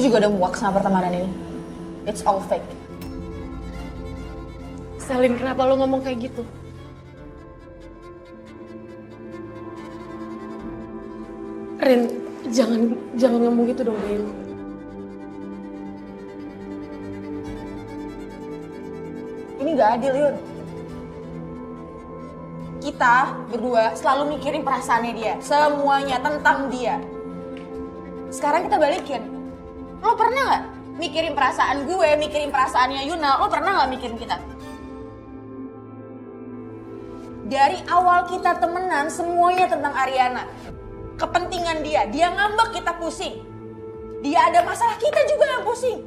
juga udah muak sama pertemanan ini. It's all fake. Selin, kenapa lo ngomong kayak gitu? Rin, jangan ngomong gitu dong, Rin. Ini gak adil, Yun. Kita berdua selalu mikirin perasaannya dia. Semuanya tentang dia. Sekarang kita balikin. Lo pernah gak mikirin perasaan gue, mikirin perasaannya Yuna? Lo pernah gak mikirin kita? Dari awal kita temenan, semuanya tentang Ariana. Kepentingan dia. Dia ngambek, kita pusing. Dia ada masalah, kita juga yang pusing.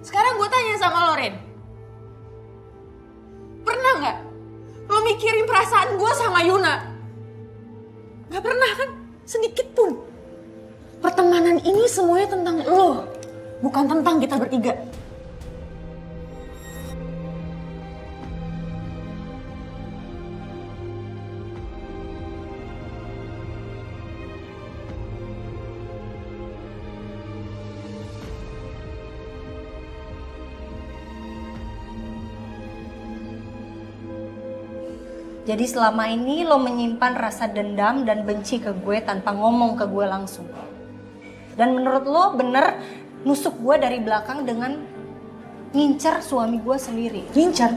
Sekarang gue tanya sama lo, Rin. Pernah gak lo mikirin perasaan gue sama Yuna? Gak pernah kan? Sedikit pun. Pertemanan ini semuanya tentang lo. Bukan tentang kita bertiga. Jadi selama ini lo menyimpan rasa dendam dan benci ke gue tanpa ngomong ke gue langsung. Dan menurut lo bener nusuk gue dari belakang dengan ngincer suami gue sendiri. Ngincer?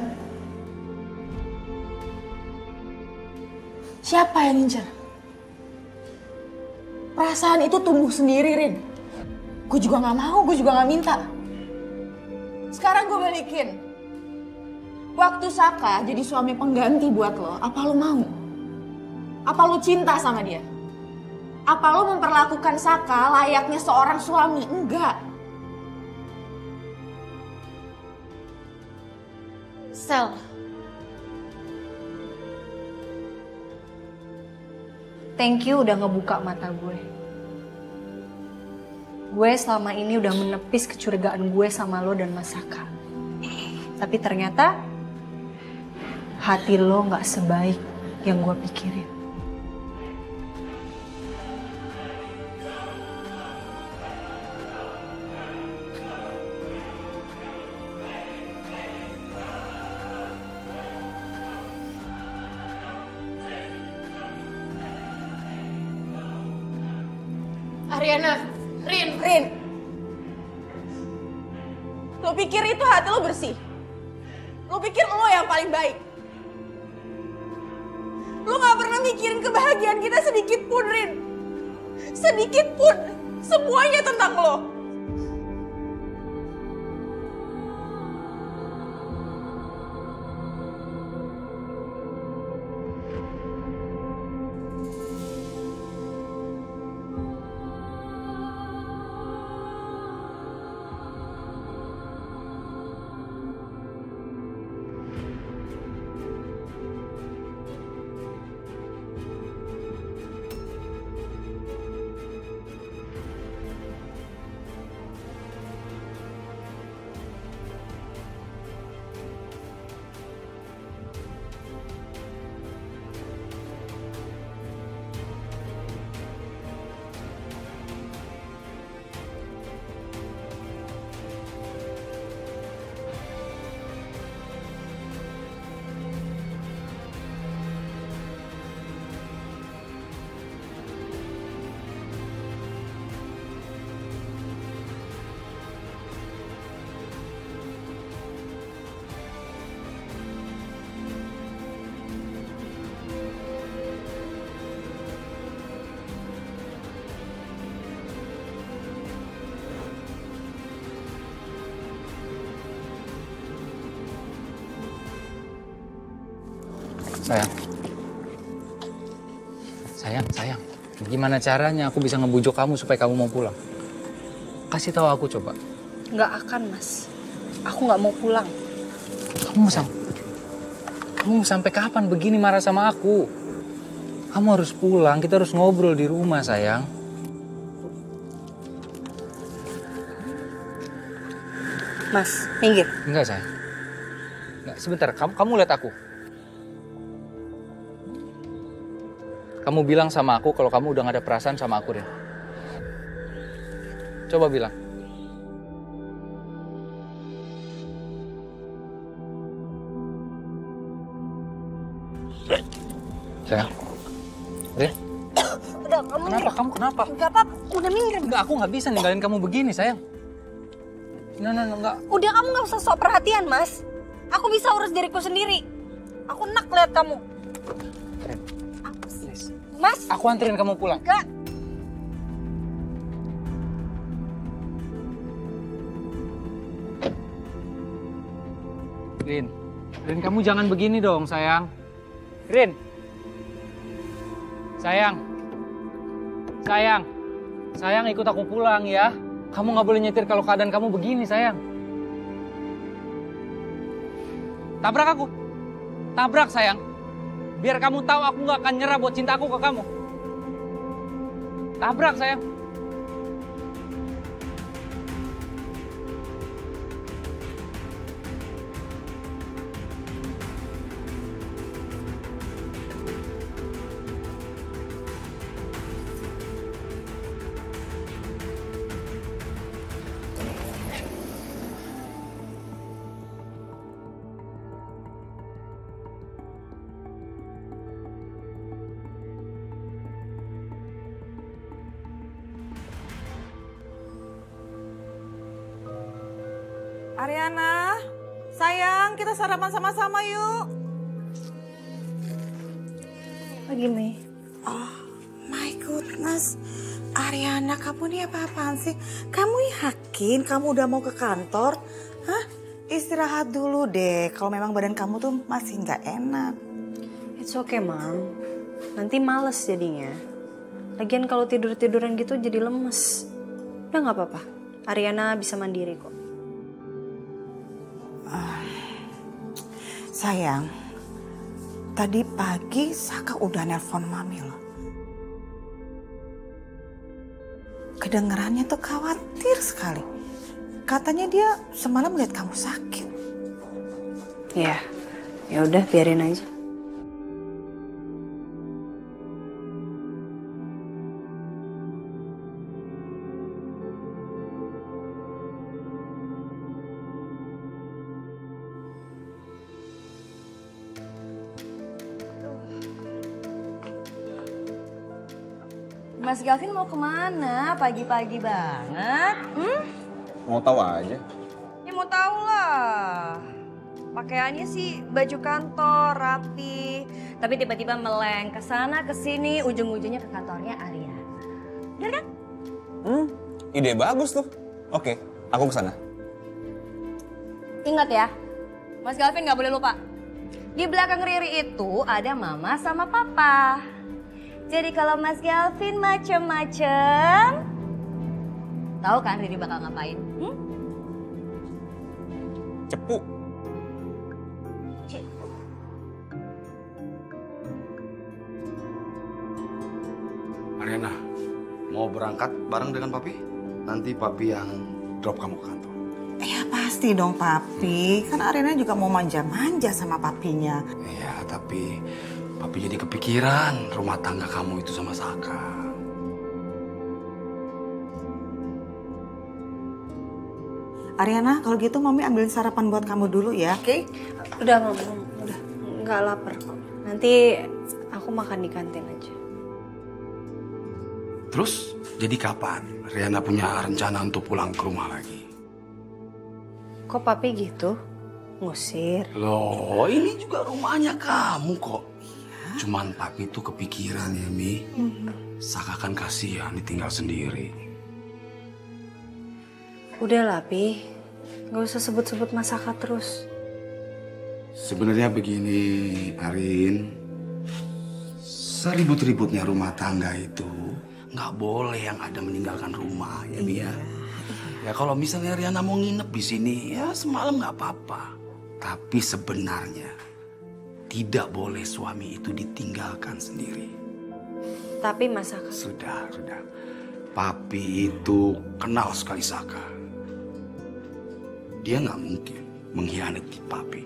Siapa yang ngincer? Perasaan itu tumbuh sendiri, Rin. Gue juga gak mau, gue juga gak minta. Sekarang gue balikin. Waktu Saka jadi suami pengganti buat lo, apa lo mau? Apa lo cinta sama dia? Apa lo memperlakukan Saka layaknya seorang suami? Enggak. Sel. Thank you udah ngebuka mata gue. Gue selama ini udah menepis kecurigaan gue sama lo dan Mas Saka. Tapi ternyata hati lo gak sebaik yang gue pikirin. Ariana, Rin. Lo pikir itu hati lo bersih? Lo pikir lo yang paling baik? Lo gak pernah mikirin kebahagiaan kita sedikit pun, Rin. Sedikit pun. Semuanya tentang lo. Sayang. Gimana caranya aku bisa ngebujuk kamu supaya kamu mau pulang? Kasih tahu aku coba. Nggak akan, Mas. Aku nggak mau pulang. Kamu sampai kapan begini marah sama aku? Kamu harus pulang, kita harus ngobrol di rumah, sayang. Mas, minggir. Enggak, sayang. Enggak, sebentar, kamu lihat aku. Kamu bilang sama aku kalau kamu udah gak ada perasaan sama aku, Rin. Coba bilang. Sayang. Rin, Udah, kamu kenapa? Kamu kenapa? Enggak apa, udah minggir. Enggak, aku nggak bisa ninggalin kamu begini, sayang. No, enggak. Udah, kamu gak usah sok perhatian, Mas. Aku bisa urus diriku sendiri. Aku enak lihat kamu. Rin, please. Mas, Aku anterin kamu pulang. enggak. Rin, kamu jangan begini dong, sayang. Rin. Sayang ikut aku pulang ya. Kamu nggak boleh nyetir kalau keadaan kamu begini, sayang. Tabrak aku. Tabrak, sayang. Biar kamu tahu aku nggak akan nyerah buat cinta aku ke kamu. Tabrak, sayang. Ariana, sayang, kita sarapan sama-sama yuk. Lagi, Mei. Oh my goodness, Ariana, kamu ini apa-apaan sih? Kamu yakin kamu udah mau ke kantor? Hah? Istirahat dulu deh, kalau memang badan kamu tuh masih nggak enak. It's okay, Mom. Nanti males jadinya. Lagian kalau tidur-tiduran gitu jadi lemes. Udah nggak apa-apa. Ariana bisa mandiri kok. Sayang, tadi pagi Saka udah nelpon Mami loh. Kedengerannya tuh khawatir sekali. Katanya dia semalam lihat kamu sakit. Ya udah biarin aja. Mas Gavin mau kemana? Pagi-pagi banget. Mau tahu aja. Ya mau tahu lah. Pakaiannya sih baju kantor, rapi. Tapi tiba-tiba meleng ke sana ke sini, ujung-ujungnya ke kantornya Arya. Bener kan? Ide bagus tuh. Oke, aku kesana. Ingat ya, Mas Gavin nggak boleh lupa. Di belakang Riri itu ada mama sama papa. Jadi kalau Mas Gavin macem-macem, tahu kan Riri bakal ngapain? Cepu. Ariana, mau berangkat bareng dengan papi? Nanti papi yang drop kamu ke kantor. Ya pasti dong papi, kan Ariana juga mau manja-manja sama papinya. Iya, tapi papi jadi kepikiran rumah tangga kamu itu sama Saka. Ariana, kalau gitu Mami ambilin sarapan buat kamu dulu ya, oke? Udah Mama, udah nggak lapar kok. Nanti aku makan di kantin aja. Terus, jadi kapan Riana punya rencana untuk pulang ke rumah lagi? Kok papi gitu? Ngusir? Loh, ini juga rumahnya kamu kok. Cuman papi tuh kepikiran ya, Mi. Saka kan kasihan ditinggal sendiri. Udah lah, Pi. Gak usah sebut-sebut Mas Saka terus. Sebenarnya begini, Arin. Seribut-ributnya rumah tangga itu nggak boleh yang ada meninggalkan rumah, ya, Mi ya. Ya kalau misalnya Riana mau nginep di sini, ya semalam nggak apa-apa. Tapi sebenarnya tidak boleh suami itu ditinggalkan sendiri. Tapi Mas Saka... Sudah. Papi itu kenal sekali Saka. Dia nggak mungkin mengkhianati papi.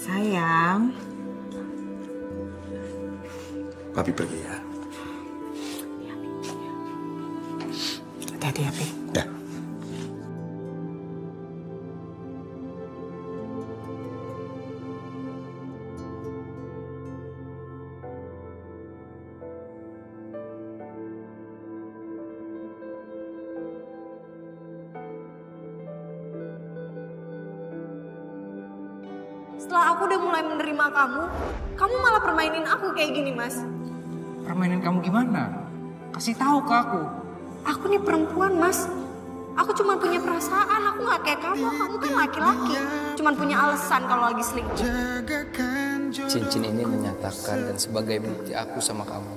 Sayang. Papi pergi ya. Hati-hati ya, Pi. Ya. Setelah aku udah mulai menerima kamu malah permainin aku kayak gini, Mas. Permainan kamu gimana? Kasih tahu ke aku. Aku nih perempuan, Mas. Aku cuma punya perasaan, aku gak kayak kamu. Kamu kan laki-laki. Cuman punya alasan kalau lagi selingkuh. Cincin ini menyatakan dan sebagai bukti aku sama kamu.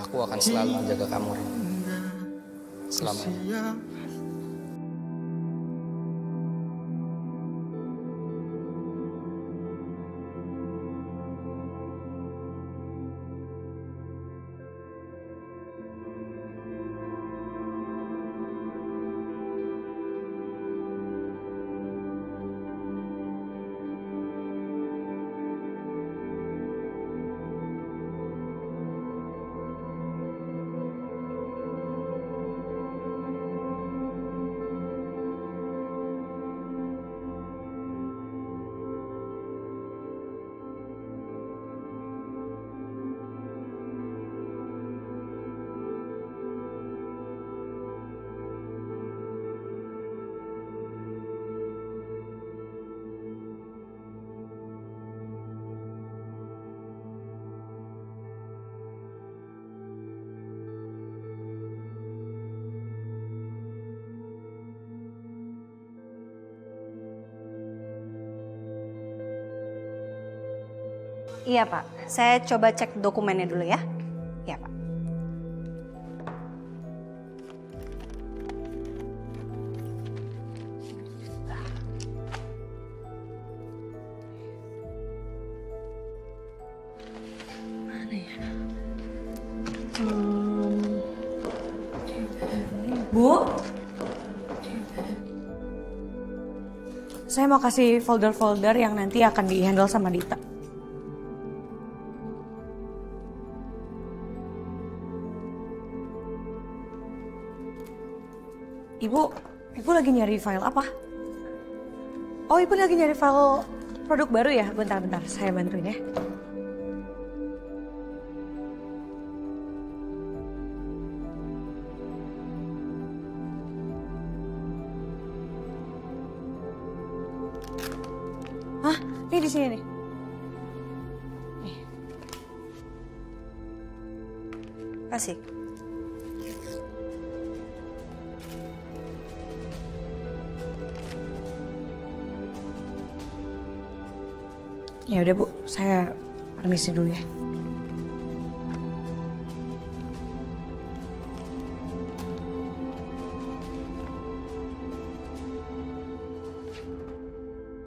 Aku akan selalu menjaga kamu, Rin. Selamanya. Iya, Pak. Saya coba cek dokumennya dulu ya. Iya, Pak. Mana ya? Bu? Saya mau kasih folder-folder yang nanti akan di-handle sama Dita. Ibu lagi nyari file apa? Oh, Ibu lagi nyari file produk baru ya? Bentar, saya bantuin ya. Hah? Ini di sini nih. Kasih. Ya udah Bu, saya permisi dulu ya.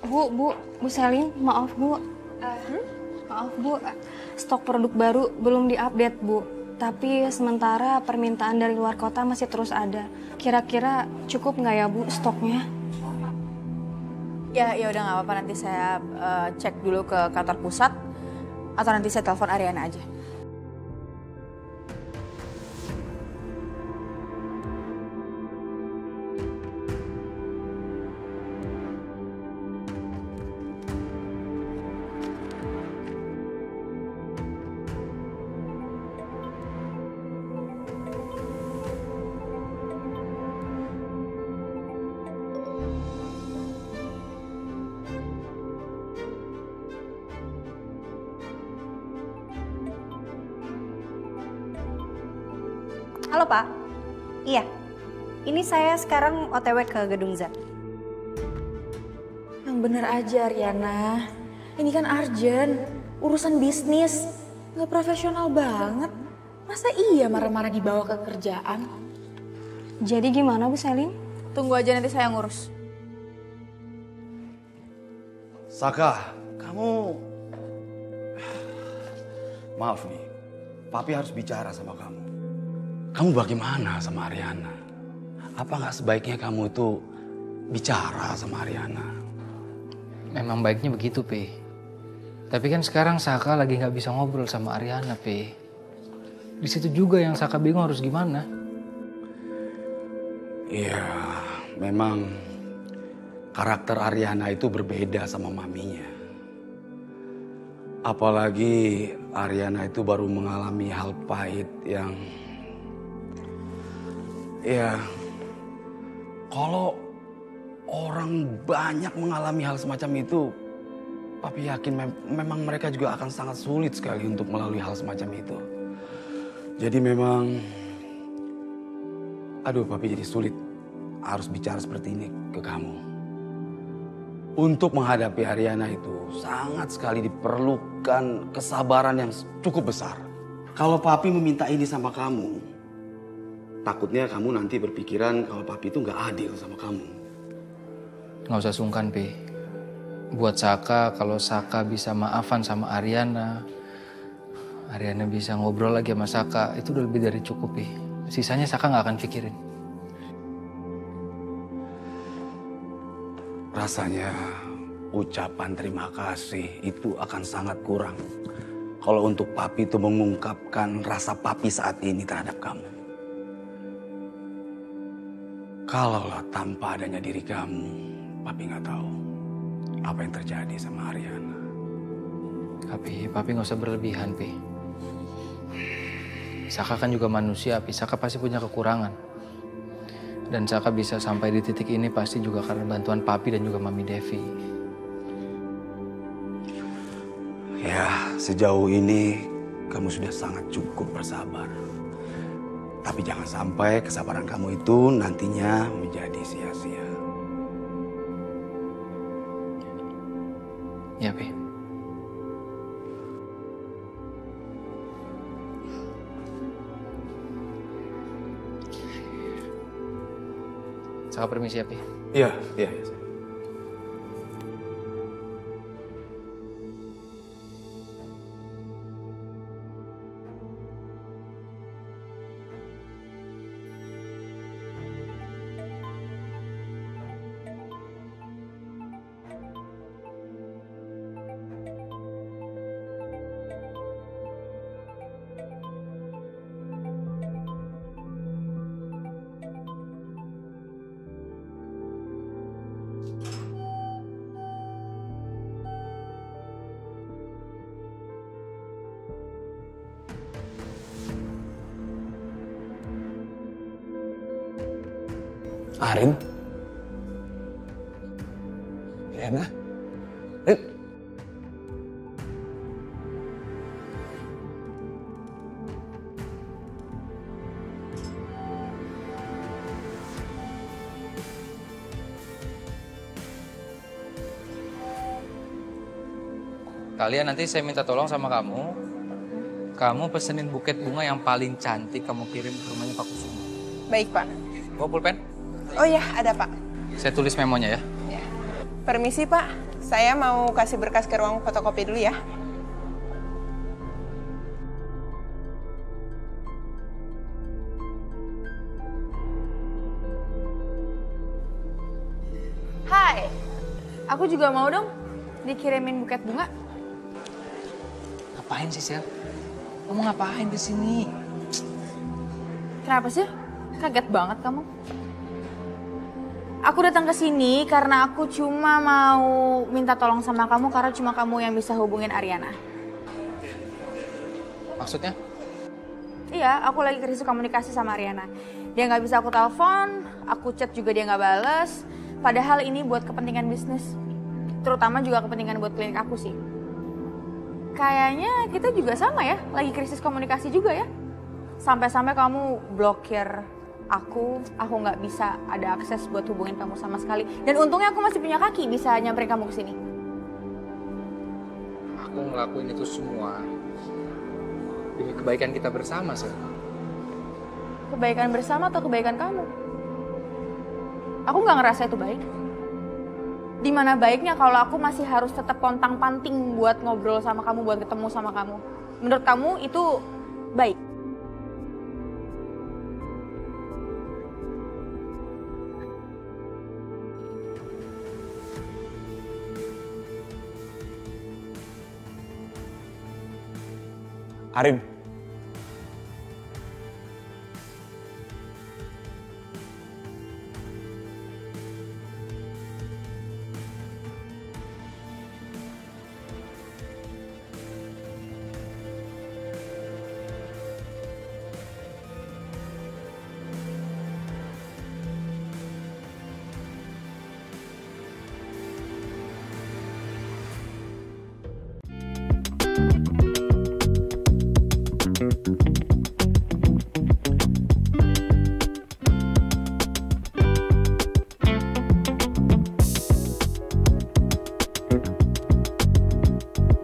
Bu Selin, maaf Bu. Maaf Bu, stok produk baru belum diupdate Bu. Tapi sementara permintaan dari luar kota masih terus ada. Kira-kira cukup nggak ya Bu stoknya? Ya udah nggak apa-apa, nanti saya cek dulu ke kantor pusat atau nanti saya telepon Ariana aja. Halo Pak, iya, ini saya sekarang OTW ke Gedung Z. Yang bener aja Ariana, ini kan urgent, urusan bisnis, nggak profesional banget. Masa iya marah-marah dibawa ke kerjaan? Jadi gimana Bu Selin? Tunggu aja nanti saya ngurus. Saka, kamu... Maaf nih, Papi harus bicara sama kamu. Kamu bagaimana sama Ariana? Apa nggak sebaiknya kamu itu bicara sama Ariana? Memang baiknya begitu, Pi. Tapi kan sekarang Saka lagi nggak bisa ngobrol sama Ariana, Pi. Di situ juga yang Saka bingung harus gimana. Iya, memang karakter Ariana itu berbeda sama maminya. Apalagi Ariana itu baru mengalami hal pahit yang... Ya, kalau orang banyak mengalami hal semacam itu, Papi yakin memang mereka juga akan sangat sulit sekali untuk melalui hal semacam itu. Jadi memang, aduh Papi jadi sulit harus bicara seperti ini ke kamu. Untuk menghadapi Ariana itu sangat sekali diperlukan kesabaran yang cukup besar. Kalau Papi meminta ini sama kamu, takutnya kamu nanti berpikiran kalau Papi itu nggak adil sama kamu. Nggak usah sungkan, Pi. Buat Saka, kalau Saka bisa maafan sama Ariana bisa ngobrol lagi sama Saka, itu udah lebih dari cukup, Pi. Sisanya Saka nggak akan pikirin. Rasanya ucapan terima kasih itu akan sangat kurang kalau untuk Papi itu mengungkapkan rasa Papi saat ini terhadap kamu. Kalaulah tanpa adanya diri kamu, Papi nggak tahu apa yang terjadi sama Ariana. Papi nggak usah berlebihan, Pi. Saka kan juga manusia, Pi. Saka pasti punya kekurangan. Dan Saka bisa sampai di titik ini pasti juga karena bantuan Papi dan juga Mami Devi. Ya, sejauh ini kamu sudah sangat cukup bersabar. Tapi jangan sampai kesabaran kamu itu nantinya menjadi sia-sia. Ya, Pi. Saka permisi ya, Pi. Iya, iya. Arin? Rena? Rin? Kalian nanti saya minta tolong sama kamu. Kamu pesenin buket bunga yang paling cantik kamu kirim ke rumahnya Pak Kusuma. Baik, Pak. Bawa pulpen? Oh iya, ada Pak. Saya tulis memonya ya. Ya. Permisi Pak, saya mau kasih berkas ke ruang fotokopi dulu ya. Hai, aku juga mau dong dikirimin buket bunga. Ngapain sih, Sel? Kamu ngapain di sini? Kenapa sih? Kaget banget kamu. Aku datang ke sini karena aku cuma mau minta tolong sama kamu karena cuma kamu yang bisa hubungin Ariana. Maksudnya? Iya, aku lagi krisis komunikasi sama Ariana. Dia nggak bisa aku telepon, aku chat juga dia nggak bales. Padahal ini buat kepentingan bisnis, terutama juga kepentingan buat klinik aku sih. Kayaknya kita juga sama ya, lagi krisis komunikasi juga ya. Sampai-sampai kamu blokir aku nggak bisa ada akses buat hubungin kamu sama sekali. Dan untungnya aku masih punya kaki bisa nyamperin kamu ke sini. Aku ngelakuin itu semua demi kebaikan kita bersama, Sel. Kebaikan bersama atau kebaikan kamu? Aku nggak ngerasa itu baik. Dimana baiknya kalau aku masih harus tetap pontang-panting buat ngobrol sama kamu, buat ketemu sama kamu. Menurut kamu itu baik? Arin,